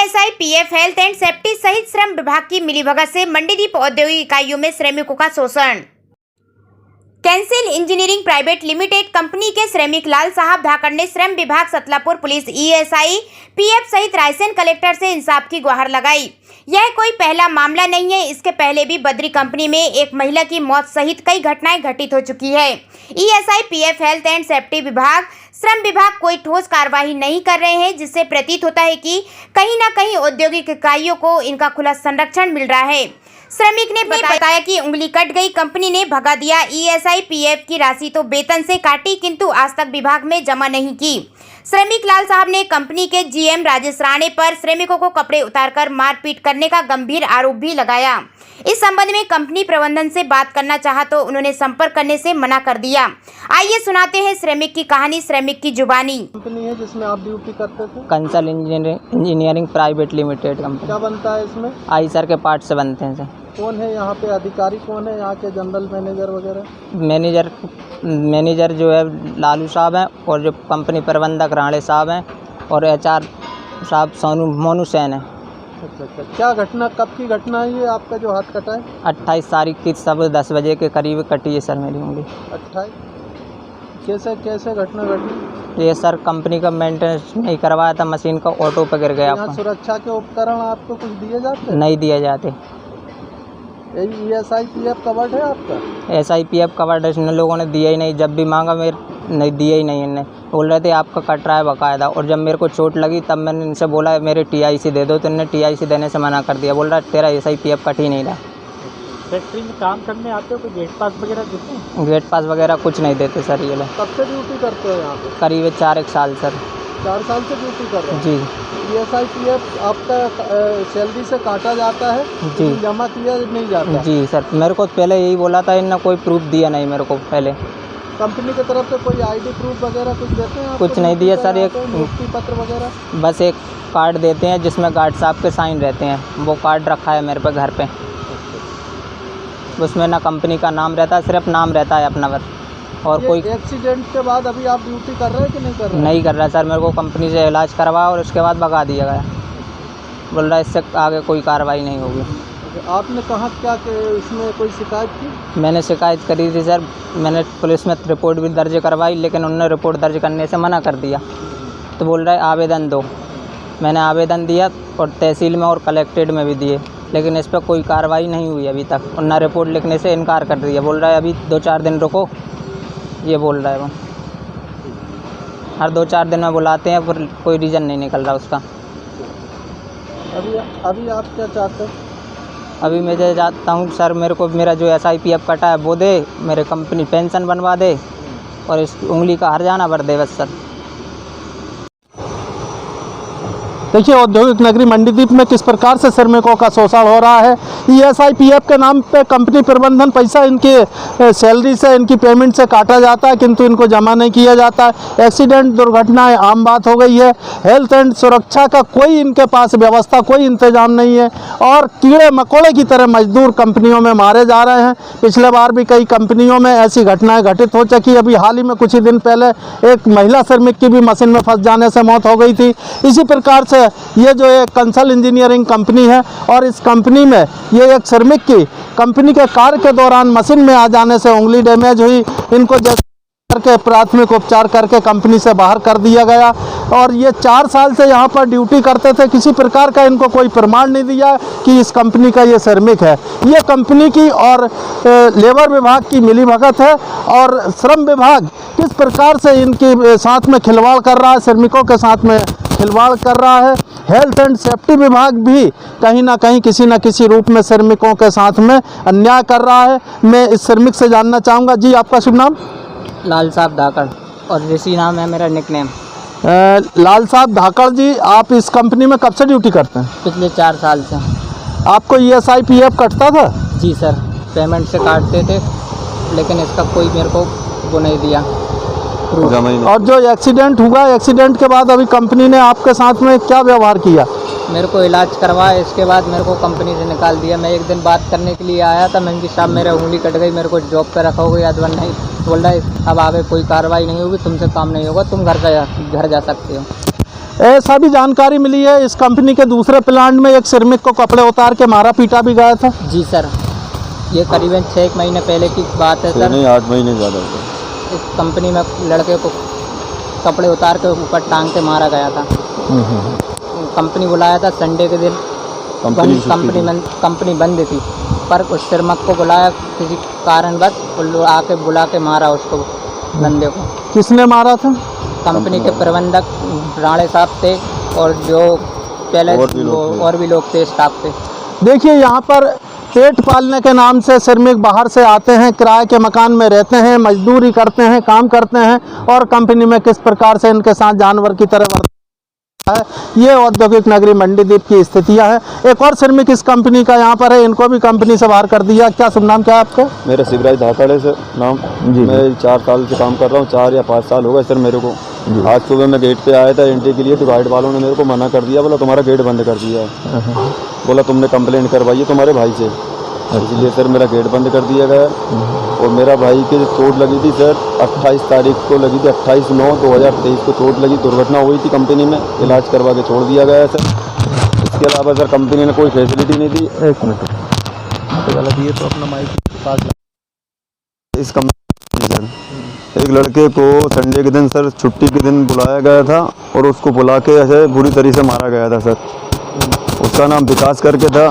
ESI, PF, health and safety सहित श्रम विभाग की मिलीभगत से मंडीदीप औद्योगिक इकाइयों में श्रमिकों का शोषण। Cancel engineering private limited company के श्रमिक लाल साहब धाकड़ ने श्रम विभाग, सतलापुर पुलिस, ईएसआई, पीएफ सहित रायसेन कलेक्टर से इंसाफ की गुहार लगाई। यह कोई पहला मामला नहीं है। इसके पहले भी बद्री कंपनी में एक महिला की मौत सहित कई घटनाएं घटित हो चुकी है। ESI, PF, health and safety विभाग, श्रम विभाग कोई ठोस कार्रवाई नहीं कर रहे हैं, जिससे प्रतीत होता है कि कहीं न कहीं औद्योगिक इकाइयों को इनका खुला संरक्षण मिल रहा है। श्रमिक ने बताया कि उंगली कट गई, कंपनी ने भगा दिया। ईएसआई, पीएफ की राशि तो वेतन से काटी, किंतु आज तक विभाग में जमा नहीं की। श्रमिक लाल साहब ने कंपनी के जीएम राजेश राणे पर श्रमिकों को कपड़े उतारकर मारपीट करने का गंभीर आरोप भी लगाया। इस संबंध में कंपनी प्रबंधन से बात करना चाहा तो उन्होंने संपर्क करने से मना कर दिया। आइए सुनाते हैं श्रमिक की कहानी, श्रमिक की जुबानी। कंपनी है जिसमें आप ड्यूटी करते थे? Cancel engineering private limited company. क्या बनता है इसमें? आईसर के पार्ट से बनते हैं सर। कौन है यहाँ पे अधिकारी, कौन है यहाँ के जनरल मैनेजर वगैरह? मैनेजर जो है लालू साहब हैं, और जो कंपनी प्रबंधक राणे साहब हैं, और एचआर साहब मोनू सेन है। अच्छा, क्या घटना, कब की घटना है ये आपका जो हाथ कटा है? 28 तारीख की सब 10 बजे के करीब कटी है सर मेरी उंगली। 28 कैसे घटना घटी? ये सर कंपनी का मेंटेनेंस नहीं करवाया था, मशीन का ऑटो पे गिर गया। यहाँ सुरक्षा के उपकरण आपको कुछ दिए जाते? नहीं दिए जाते। ईएसआई, पीएफ कवर्ड है आपका? एसआई, पीएफ कवर्ड है, इन लोगों ने दिया ही नहीं। जब भी मांगा मेरे नहीं दिया ही नहीं। इनने बोल रहे थे आपका कट रहा है बाकायदा, और जब मेरे को चोट लगी तब मैंने इनसे बोला मेरे टीआईसी दे दो, तो इन्होंने टीआईसी देने से मना कर दिया। बोल रहा तेरा एसआई, पीएफ कट ही नहीं रहा। फैक्ट्री में काम करने आते हो, कोई गेट पास वगैरह देते हैं? गेट पास वगैरह कुछ नहीं देते सर ये लोग। कब से ड्यूटी करते हो यहाँ पे? करीब 4-1 साल सर। 4 साल से ड्यूटी कर रहे हैं? जी। ईएसआई, पीएफ आपका सैलरी से काटा जाता है? जी। जमा किया नहीं जाता? जी सर, मेरे को पहले यही बोला था, इनने कोई प्रूफ दिया नहीं मेरे को पहले। कंपनी की तरफ से कोई आईडी प्रूफ वगैरह कुछ देते हैं? कुछ नहीं दिया सर। एक नियुक्ति पत्र वगैरह? बस एक कार्ड देते हैं जिसमें गार्ड साहब के साइन रहते हैं, वो कार्ड रखा है मेरे पे घर पे। उसमें ना कंपनी का नाम रहता है, सिर्फ नाम रहता है अपना बस। और कोई एक्सीडेंट के बाद अभी आप ड्यूटी कर रहे हैं कि नहीं कर रहे? नहीं कर रहा सर, मेरे को कंपनी से इलाज करवाया और उसके बाद भगा दिया गया। बोल रहा इससे आगे कोई कार्रवाई नहीं होगी। आपने कहा क्या कि इसमें कोई शिकायत की? मैंने शिकायत करी थी सर, मैंने पुलिस में रिपोर्ट भी दर्ज करवाई, लेकिन उन्होंने रिपोर्ट दर्ज करने से मना कर दिया। तो बोल रहा है आवेदन दो। मैंने आवेदन दिया और तहसील में और कलेक्ट्रेट में भी दिए, लेकिन इस पर कोई कार्रवाई नहीं हुई अभी तक। उन्होंने रिपोर्ट लिखने से इनकार कर दिया। बोल रहा है अभी 2-4 दिन रुको, ये बोल रहा है वो। हर 2-4 दिन में बुलाते हैं, पर कोई रीज़न नहीं निकल रहा उसका। अभी आप क्या चाहते हैं? अभी मैं चाहता हूँ सर, मेरे को मेरा जो एसआई, पीएफ कटा है वो दे, मेरे कंपनी पेंशन बनवा दे, और इस उंगली का हर्जाना भर दे बस सर। देखिए औद्योगिक नगरी मंडीदीप में किस प्रकार से श्रमिकों का शोषण हो रहा है। ईएसआई, पीएफ के नाम पे कंपनी प्रबंधन पैसा इनके सैलरी से, इनकी पेमेंट से काटा जाता है, किंतु इनको जमा नहीं किया जाता है। एक्सीडेंट, दुर्घटनाएं आम बात हो गई है। हेल्थ एंड सुरक्षा का कोई इनके पास व्यवस्था, कोई इंतजाम नहीं है, और कीड़े मकोड़े की तरह मजदूर कंपनियों में मारे जा रहे हैं। पिछले बार भी कई कंपनियों में ऐसी घटनाएँ घटित हो चुकी। अभी हाल ही में कुछ ही दिन पहले एक महिला श्रमिक की भी मशीन में फंस जाने से मौत हो गई थी। इसी प्रकार से ये जो एक कैंसिल इंजीनियरिंग कंपनी है, और इस कंपनी में ये एक श्रमिक की कंपनी के कार्य के दौरान मशीन में आ जाने से उंगली डैमेज हुई। इनको जैसे करके प्राथमिक उपचार करके कंपनी से बाहर कर दिया गया, और ये 4 साल से यहाँ पर ड्यूटी करते थे। किसी प्रकार का इनको कोई प्रमाण नहीं दिया कि इस कंपनी का ये श्रमिक है। ये कंपनी की और लेबर विभाग की मिलीभगत है, और श्रम विभाग किस प्रकार से इनके साथ में खिलवाड़ कर रहा है, श्रमिकों के साथ में खिलवाड़ कर रहा है। हेल्थ एंड सेफ्टी विभाग भी कहीं ना कहीं किसी न किसी रूप में श्रमिकों के साथ में अन्याय कर रहा है। मैं इस श्रमिक से जानना चाहूँगा, जी आपका शुभ नाम? लाल साहब धाकड़, और ऋषि नाम है मेरा निकनेम। लाल साहब धाकड़ जी, आप इस कंपनी में कब से ड्यूटी करते हैं? पिछले 4 साल से। आपको ईएसआई, पीएफ कटता था? जी सर, पेमेंट से काटते थे, लेकिन इसका कोई मेरे को वो नहीं दिया। और जो एक्सीडेंट हुआ, एक्सीडेंट के बाद अभी कंपनी ने आपके साथ में क्या व्यवहार किया? मेरे को इलाज करवाया, इसके बाद मेरे को कंपनी से निकाल दिया। मैं एक दिन बात करने के लिए आया था, मैंने साहब मेरे उंगली कट गई, मेरे को जॉब पे रखा होगा या तो नहीं। बोल रहा है अब आगे कोई कार्रवाई नहीं होगी, तुमसे काम नहीं होगा, तुम घर जा सकते हो। ऐसा भी जानकारी मिली है इस कंपनी के दूसरे प्लांट में एक श्रमिक को कपड़े उतार के मारा पीटा भी गया था। जी सर, ये करीबन 6 महीने पहले की बात है सर। नहीं, 8 महीने ज़्यादा हो गए। इस कंपनी में लड़के को कपड़े उतार के ऊपर टांग के मारा गया था। कंपनी बुलाया था संडे के दिन, कंपनी बंद थी, पर उस श्रमिक को बुलाया किसी कारणवश, आके बुला के मारा उसको, बंदे को। किसने मारा था? कंपनी के प्रबंधक राणे साहब थे और जो पहले और भी लोग थे, स्टाफ थे। देखिए यहाँ पर पेट पालने के नाम से श्रमिक बाहर से आते हैं, किराए के मकान में रहते हैं, मजदूरी करते हैं, काम करते हैं, और कंपनी में किस प्रकार से इनके साथ जानवर की तरह वर्ताव है, ये औद्योगिक नगरी मंडीदीप की स्थितियां हैं। एक और श्रमिक इस कंपनी का यहाँ पर है, इनको भी कंपनी से बाहर कर दिया। क्या शुभ नाम क्या है आपका? मेरा शिवराज धाकड़ है सर नाम जी। मैं 4 साल से काम कर रहा हूँ, 4 या 5 साल हो गए सर मेरे को। आज सुबह मैं गेट पे आया था एंट्री के लिए, तो गाइड वालों ने मेरे को मना कर दिया, बोला तुम्हारा गेट बंद कर दिया है, बोला तुमने कंप्लेंट करवाई है तुम्हारे भाई से, इसलिए सर मेरा गेट बंद कर दिया गया। और मेरा भाई के चोट लगी थी सर 28 तारीख को लगी थी, 28/9/2023 को चोट लगी, दुर्घटना हुई थी कंपनी में, इलाज करवा के छोड़ दिया गया है सर। इसके अलावा सर कंपनी ने कोई फैसिलिटी नहीं दी। एक मिनट दिए तो अपना माइक के पास। इस कंपनी सर एक लड़के को संडे के दिन सर छुट्टी के दिन बुलाया गया था और उसको बुला के ऐसे बुरी तरीके से मारा गया था सर। उसका नाम विकास करके था,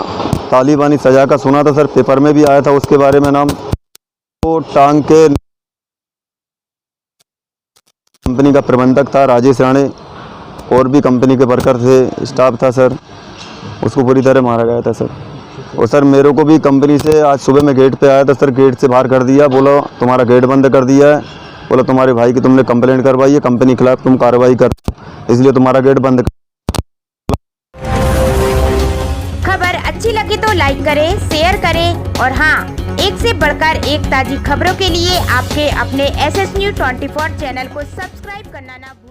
तालिबानी सजा का सुना था सर, पेपर में भी आया था उसके बारे में नाम। वो टांग के कंपनी का प्रबंधक था राजेश राणे, और भी कंपनी के वर्कर थे, स्टाफ था सर, उसको पूरी तरह मारा गया था सर। और सर मेरे को भी कंपनी से आज सुबह मैं गेट पे आया था सर, गेट से बाहर कर दिया, बोला तुम्हारा गेट बंद कर दिया है, बोला तुम्हारे भाई की तुमने कंप्लेंट करवाई है, कंपनी के खिलाफ तुम कार्रवाई कर, इसलिए तुम्हारा गेट बंद कर। खबर अच्छी लगी तो लाइक करें, शेयर करें, और हाँ, एक से बढ़कर एक ताज़ी खबरों के लिए आपके अपने SS News 24 चैनल को सब्सक्राइब करना ना भूलें।